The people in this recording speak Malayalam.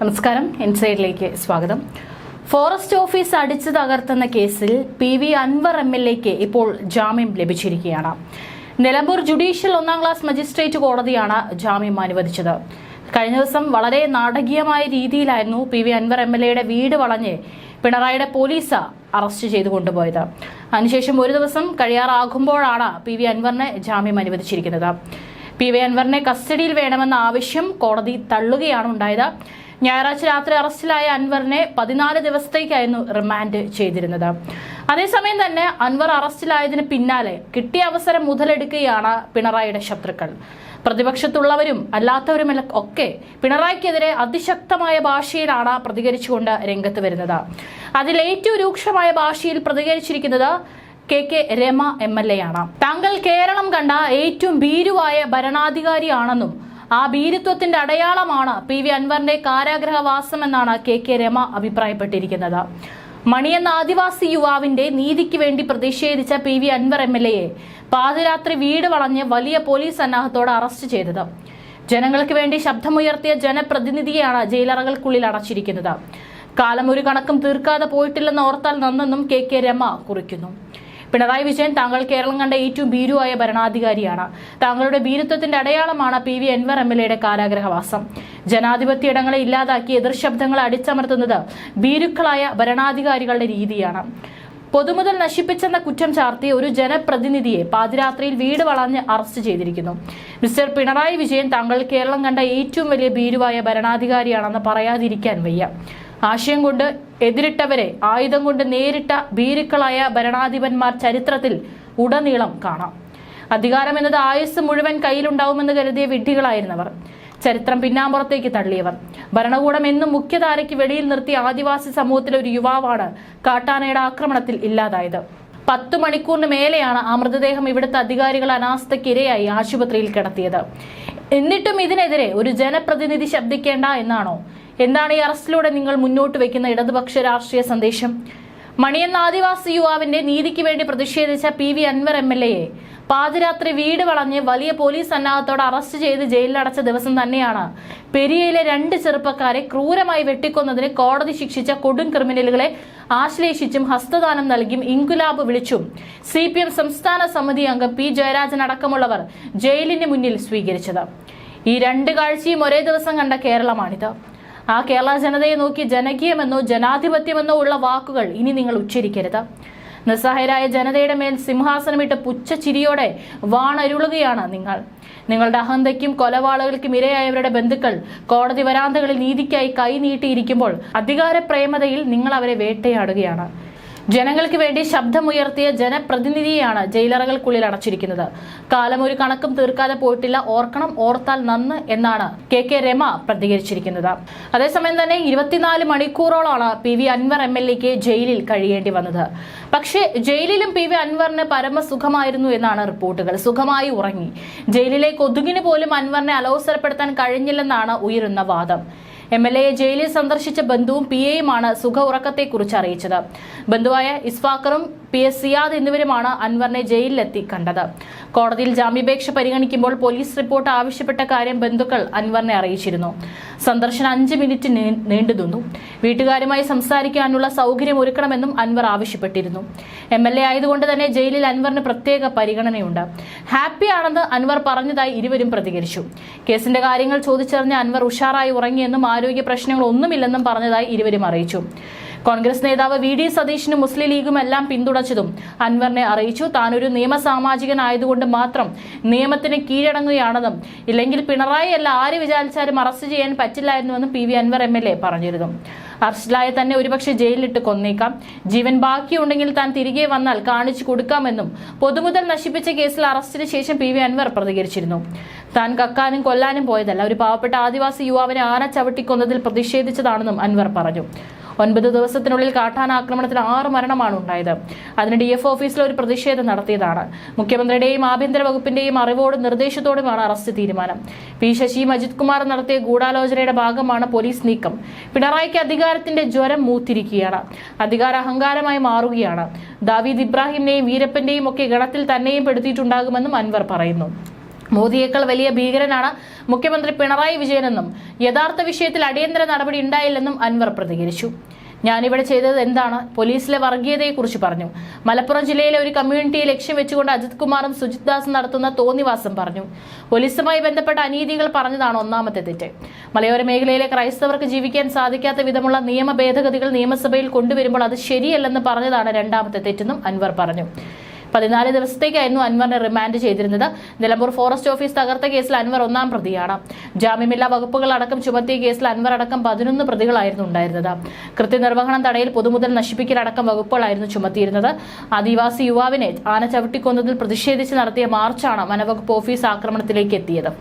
നമസ്കാരം, ഇൻസൈഡിലേക്ക് സ്വാഗതം. ഫോറസ്റ്റ് ഓഫീസ് അടിച്ചു തകർത്തെന്ന കേസിൽ PV അൻവർ MLAക്ക് ഇപ്പോൾ ജാമ്യം ലഭിച്ചിരിക്കുകയാണ്. നിലമ്പൂർ ജുഡീഷ്യൽ 1ാം ക്ലാസ് മജിസ്ട്രേറ്റ് കോടതിയാണ് ജാമ്യം അനുവദിച്ചത്. കഴിഞ്ഞ ദിവസം വളരെ നാടകീയമായ രീതിയിലായിരുന്നു PV അൻവർ MLAയുടെ വീട് വളഞ്ഞ് പിണറായിയുടെ പോലീസ് അറസ്റ്റ് ചെയ്തു കൊണ്ടുപോയത്. അതിനുശേഷം ഒരു ദിവസം കഴിയാറാകുമ്പോഴാണ് PV അൻവറിന് ജാമ്യം അനുവദിച്ചിരിക്കുന്നത്. PV അൻവറിനെ കസ്റ്റഡിയിൽ വേണമെന്ന ആവശ്യം കോടതി തള്ളുകയാണ് ഉണ്ടായത്. ഞായറാഴ്ച രാത്രി അറസ്റ്റിലായ അൻവറിനെ 14 ദിവസത്തേക്കായിരുന്നു റിമാൻഡ് ചെയ്തിരുന്നത്. അതേസമയം തന്നെ അൻവർ അറസ്റ്റിലായതിന് പിന്നാലെ കിട്ടിയ അവസരം മുതലെടുക്കുകയാണ് പിണറായിയുടെ ശത്രുക്കൾ. പ്രതിപക്ഷത്തുള്ളവരും അല്ലാത്തവരും ഒക്കെ പിണറായിക്കെതിരെ അതിശക്തമായ ഭാഷയിലാണ് പ്രതികരിച്ചുകൊണ്ട് രംഗത്ത് വരുന്നത്. അതിൽ ഏറ്റവും രൂക്ഷമായ ഭാഷയിൽ പ്രതികരിച്ചിരിക്കുന്നത് KK രമ MLA ആണ്. താങ്കൾ കേരളം കണ്ട ഏറ്റവും ഭീരുവായ ഭരണാധികാരിയാണെന്നും ആ ഭീരുത്വത്തിന്റെ അടയാളമാണ് PV അൻവറിന്റെ കാരാഗ്രഹവാസം എന്നാണ് KK രമ അഭിപ്രായപ്പെട്ടിരിക്കുന്നത്. മണി എന്ന ആദിവാസി യുവാവിന്റെ നീതിക്ക് വേണ്ടി പ്രതിഷേധിച്ച PV അൻവർ MLAയെ പാതിരാത്രി വീട് വളഞ്ഞ് വലിയ പോലീസ് സന്നാഹത്തോടെ അറസ്റ്റ് ചെയ്തത്. ജനങ്ങൾക്ക് വേണ്ടി ശബ്ദമുയർത്തിയ ജനപ്രതിനിധിയെയാണ് ജയിലറകൾക്കുള്ളിൽ അടച്ചിരിക്കുന്നത്. കാലം ഒരു കണക്കും തീർക്കാതെ പോയിട്ടില്ലെന്ന് ഓർത്താൽ നന്നെന്നും KK രമ കുറിക്കുന്നു. പിണറായി വിജയൻ താങ്കൾ കേരളം കണ്ട ഏറ്റവും ഭീരുവായ ഭരണാധികാരിയാണ്. താങ്കളുടെ ഭീരുത്വത്തിന്റെ അടയാളമാണ് PV അൻവർ MLAയുടെ കാരാഗ്രഹവാസം. ജനാധിപത്യ ഇടങ്ങളെ ഇല്ലാതാക്കി എതിർശബ്ദങ്ങളെ അടിച്ചമർത്തുന്നത് ഭീരുക്കളായ ഭരണാധികാരികളുടെ രീതിയാണ്. പൊതുമുതൽ നശിപ്പിച്ചെന്ന കുറ്റം ചാർത്തി ഒരു ജനപ്രതിനിധിയെ പാതിരാത്രിയിൽ വീട് വളഞ്ഞ് അറസ്റ്റ് ചെയ്തിരിക്കുന്നു. മിസ്റ്റർ പിണറായി വിജയൻ താങ്കൾ കേരളം കണ്ട ഏറ്റവും വലിയ ഭീരുവായ ഭരണാധികാരിയാണെന്ന് പറയാതിരിക്കാൻ വയ്യ. ആശയം കൊണ്ട് എതിരിട്ടവരെ ആയുധം കൊണ്ട് നേരിട്ട ഭീരുക്കളായ ഭരണാധിപന്മാർ ചരിത്രത്തിൽ ഉടനീളം കാണാം. അധികാരം എന്നത് ആയുസ് മുഴുവൻ കയ്യിലുണ്ടാവുമെന്ന് കരുതിയ വിഡ്ഢികളായിരുന്നവർ, ചരിത്രം പിന്നാമ്പുറത്തേക്ക് തള്ളിയവർ. ഭരണകൂടം എന്നും മുഖ്യധാരയ്ക്ക് വെളിയിൽ നിർത്തിയ ആദിവാസി സമൂഹത്തിലെ ഒരു യുവാവാണ് കാട്ടാനയുടെ ആക്രമണത്തിൽ ഇല്ലാതായത്. 10 മണിക്കൂറിന് മേലെയാണ് ആ മൃതദേഹം ഇവിടുത്തെ അധികാരികൾ അനാസ്ഥയ്ക്കിരയായി ആശുപത്രിയിൽ കിടത്തിയത്. എന്നിട്ടും ഇതിനെതിരെ ഒരു ജനപ്രതിനിധി ശബ്ദിക്കേണ്ട എന്നാണോ? എന്താണ് ഈ അറസ്റ്റിലൂടെ നിങ്ങൾ മുന്നോട്ട് വെക്കുന്ന ഇടതുപക്ഷ രാഷ്ട്രീയ സന്ദേശം? മണിയെന്ന ആദിവാസി യുവാവിന്റെ നീതിക്ക് വേണ്ടി പ്രതിഷേധിച്ച PV അൻവർ MLAയെ പാതിരാത്രി വീട് വളഞ്ഞ് വലിയ പോലീസ് സന്നാഹത്തോടെ അറസ്റ്റ് ചെയ്ത് ജയിലിലടച്ച ദിവസം തന്നെയാണ് പെരിയയിലെ 2 ചെറുപ്പക്കാരെ ക്രൂരമായി വെട്ടിക്കൊന്നതിന് കോടതി ശിക്ഷിച്ച കൊടും ക്രിമിനലുകളെ ആശ്ലേഷിച്ചും ഹസ്തദാനം നൽകിയും ഇൻകുലാബ് വിളിച്ചും CPM സംസ്ഥാന സമിതി അംഗം P ജയരാജൻ അടക്കമുള്ളവർ ജയിലിന് മുന്നിൽ സ്വീകരിച്ചത്. ഈ 2 കാഴ്ചയും ഒരേ ദിവസം കണ്ട കേരളമാണിത്. ആ കേരള ജനതയെ നോക്കി ജനകീയമെന്നോ ജനാധിപത്യമെന്നോ ഉള്ള വാക്കുകൾ ഇനി നിങ്ങൾ ഉച്ചരിക്കരുത്. നിസ്സഹായരായ ജനതയുടെ മേൽ സിംഹാസനമിട്ട് പുച്ഛച്ചിരിയോടെ വാണരുളുകയാണ് നിങ്ങൾ. നിങ്ങളുടെ അഹന്തയ്ക്കും കൊലവാളുകൾക്കും ഇരയായവരുടെ ബന്ധുക്കൾ കോടതി വരാന്തകളിൽ നീതിക്കായി കൈനീട്ടിയിരിക്കുമ്പോൾ അധികാരപ്രേമതയിൽ നിങ്ങൾ അവരെ വേട്ടയാടുകയാണ്. ജനങ്ങൾക്ക് വേണ്ടി ശബ്ദമുയർത്തിയ ജനപ്രതിനിധിയെയാണ് ജയിലറകൾക്കുള്ളിൽ അടച്ചിരിക്കുന്നത്. കാലം ഒരു കണക്കും തീർക്കാതെ പോയിട്ടില്ല, ഓർക്കണം, ഓർത്താൽ നന്ന് എന്നാണ് KK രമ പ്രതികരിച്ചിരിക്കുന്നത്. അതേസമയം തന്നെ 24 മണിക്കൂറോളാണ് PV അൻവർ MLAക്ക് ജയിലിൽ കഴിയേണ്ടി വന്നത്. പക്ഷേ ജയിലിലും PV അൻവറിന് പരമസുഖമായിരുന്നു എന്നാണ് റിപ്പോർട്ടുകൾ. സുഖമായി ഉറങ്ങി. ജയിലിലെ കൊതുകിന് പോലും അൻവറിനെ അലോസരപ്പെടുത്താൻ കഴിഞ്ഞില്ലെന്നാണ് ഉയരുന്ന വാദം. MLAയെ ജയിലിൽ സന്ദർശിച്ച ബന്ധുവും PAയുമാണ് സുഖ ഉറക്കത്തെക്കുറിച്ച് അറിയിച്ചത്. ബന്ധുവായ ഇസ്ഫാഖറും PS സിയാദ് എന്നിവരുമാണ് അൻവറിനെ ജയിലിലെത്തി കണ്ടത്. കോടതിയിൽ ജാമ്യാപേക്ഷ പരിഗണിക്കുമ്പോൾ പോലീസ് റിപ്പോർട്ട് ആവശ്യപ്പെട്ട കാര്യം ബന്ധുക്കൾ അൻവറിനെ അറിയിച്ചിരുന്നു. സന്ദർശനം 5 മിനിറ്റ് നീണ്ടുനിന്നു. വീട്ടുകാരുമായി സംസാരിക്കാനുള്ള സൗകര്യം ഒരുക്കണമെന്നും അൻവർ ആവശ്യപ്പെട്ടിരുന്നു. MLA ആയതുകൊണ്ട് തന്നെ ജയിലിൽ അൻവറിന് പ്രത്യേക പരിഗണനയുണ്ട്. ഹാപ്പിയാണെന്ന് അൻവർ പറഞ്ഞതായി ഇരുവരും പ്രതികരിച്ചു. കേസിന്റെ കാര്യങ്ങൾ ചോദിച്ചറിഞ്ഞ അൻവർ ഉഷാറായി ഉറങ്ങിയെന്നും ആരോഗ്യ പ്രശ്നങ്ങൾ ഒന്നുമില്ലെന്നും പറഞ്ഞതായി ഇരുവരും അറിയിച്ചു. കോൺഗ്രസ് നേതാവ് VD സതീശനും മുസ്ലിം ലീഗും എല്ലാം പിന്തുണച്ചതും അൻവറിനെ അറിയിച്ചു. താനൊരു നിയമസാമാജികനായതുകൊണ്ട് മാത്രം നിയമത്തിന് കീഴടങ്ങുകയാണെന്നും ഇല്ലെങ്കിൽ പിണറായി അല്ല ആര് വിചാരിച്ചാലും അറസ്റ്റ് ചെയ്യാൻ പറ്റില്ലായിരുന്നുവെന്നും PV അൻവർ MLA പറഞ്ഞിരുന്നു. അറസ്റ്റിലായ തന്നെ ഒരുപക്ഷെ ജയിലിലിട്ട് കൊന്നേക്കാം, ജീവൻ ബാക്കിയുണ്ടെങ്കിൽ താൻ തിരികെ വന്നാൽ കാണിച്ചു കൊടുക്കാമെന്നും പൊതുമുതൽ നശിപ്പിച്ച കേസിൽ അറസ്റ്റിന് ശേഷം PV അൻവർ പ്രതികരിച്ചിരുന്നു. താൻ കക്കാനും കൊല്ലാനും പോയതല്ല, ഒരു പാവപ്പെട്ട ആദിവാസി യുവാവിനെ ആന ചവിട്ടിക്കൊന്നതിൽ പ്രതിഷേധിച്ചതാണെന്നും അൻവർ പറഞ്ഞു. 9 ദിവസത്തിനുള്ളിൽ കാട്ടാന ആക്രമണത്തിൽ 6 മരണമാണ് ഉണ്ടായത്. അതിന് DF ഓഫീസിൽ ഒരു പ്രതിഷേധം നടത്തിയതാണ്. മുഖ്യമന്ത്രിയുടെയും ആഭ്യന്തര വകുപ്പിന്റെയും അറിവോടും നിർദ്ദേശത്തോടുമാണ് അറസ്റ്റ് തീരുമാനം. P ശശി അജിത് കുമാർ നടത്തിയ ഗൂഢാലോചനയുടെ ഭാഗമാണ് പോലീസ് നീക്കം. പിണറായിക്ക് അധികാരത്തിന്റെ ജ്വരം മൂത്തിരിക്കുകയാണ്. അധികാര അഹങ്കാരമായി മാറുകയാണ്. ദാവീദ് ഇബ്രാഹിമിനെയും വീരപ്പന്റെയും ഒക്കെ ഗണത്തിൽ തന്നെയും പെടുത്തിയിട്ടുണ്ടാകുമെന്നും അൻവർ പറയുന്നു. മോദിയേക്കാൾ വലിയ ഭീകരനാണ് മുഖ്യമന്ത്രി പിണറായി വിജയനെന്നും യഥാർത്ഥ വിഷയത്തിൽ അടിയന്തര നടപടി ഉണ്ടായില്ലെന്നും അൻവർ പ്രതികരിച്ചു. ഞാനിവിടെ ചെയ്തത് എന്താണ്? പോലീസിലെ വർഗീയതയെക്കുറിച്ച് പറഞ്ഞു. മലപ്പുറം ജില്ലയിലെ ഒരു കമ്മ്യൂണിറ്റിയെ ലക്ഷ്യം വെച്ചുകൊണ്ട് അജിത് കുമാറും സുജിത് ദാസും നടത്തുന്ന തോന്നിവാസം പറഞ്ഞു. പോലീസുമായി ബന്ധപ്പെട്ട അനീതികൾ പറഞ്ഞതാണ് ഒന്നാമത്തെ തെറ്റ്. മലയോര മേഖലയിലെ ക്രൈസ്തവർക്ക് ജീവിക്കാൻ സാധിക്കാത്ത വിധമുള്ള നിയമ ഭേദഗതികൾ നിയമസഭയിൽ കൊണ്ടുവരുമ്പോൾ അത് ശരിയല്ലെന്ന് പറഞ്ഞതാണ് രണ്ടാമത്തെ തെറ്റെന്നും അൻവർ പറഞ്ഞു. 14 ദിവസത്തേക്കായിരുന്നു അൻവറിനെ റിമാൻഡ് ചെയ്തിരുന്നത്. നിലമ്പൂർ ഫോറസ്റ്റ് ഓഫീസ് തകർത്ത കേസിൽ അൻവർ ഒന്നാം പ്രതിയാണ്. ജാമ്യമില്ലാ വകുപ്പുകൾ അടക്കം ചുമത്തിയ കേസിൽ അൻവർ അടക്കം 11 പ്രതികളായിരുന്നു ഉണ്ടായിരുന്നത്. കൃത്യനിർവഹണം തടയൽ, പൊതുമുതൽ നശിപ്പിക്കലടക്കം വകുപ്പുകളായിരുന്നു ചുമത്തിയിരുന്നത്. ആദിവാസി യുവാവിനെ ആന ചവിട്ടിക്കൊന്നതിൽ പ്രതിഷേധിച്ച് നടത്തിയ മാർച്ചാണ് വനവകുപ്പ് ഓഫീസ് ആക്രമണത്തിലേക്ക് എത്തിയത്.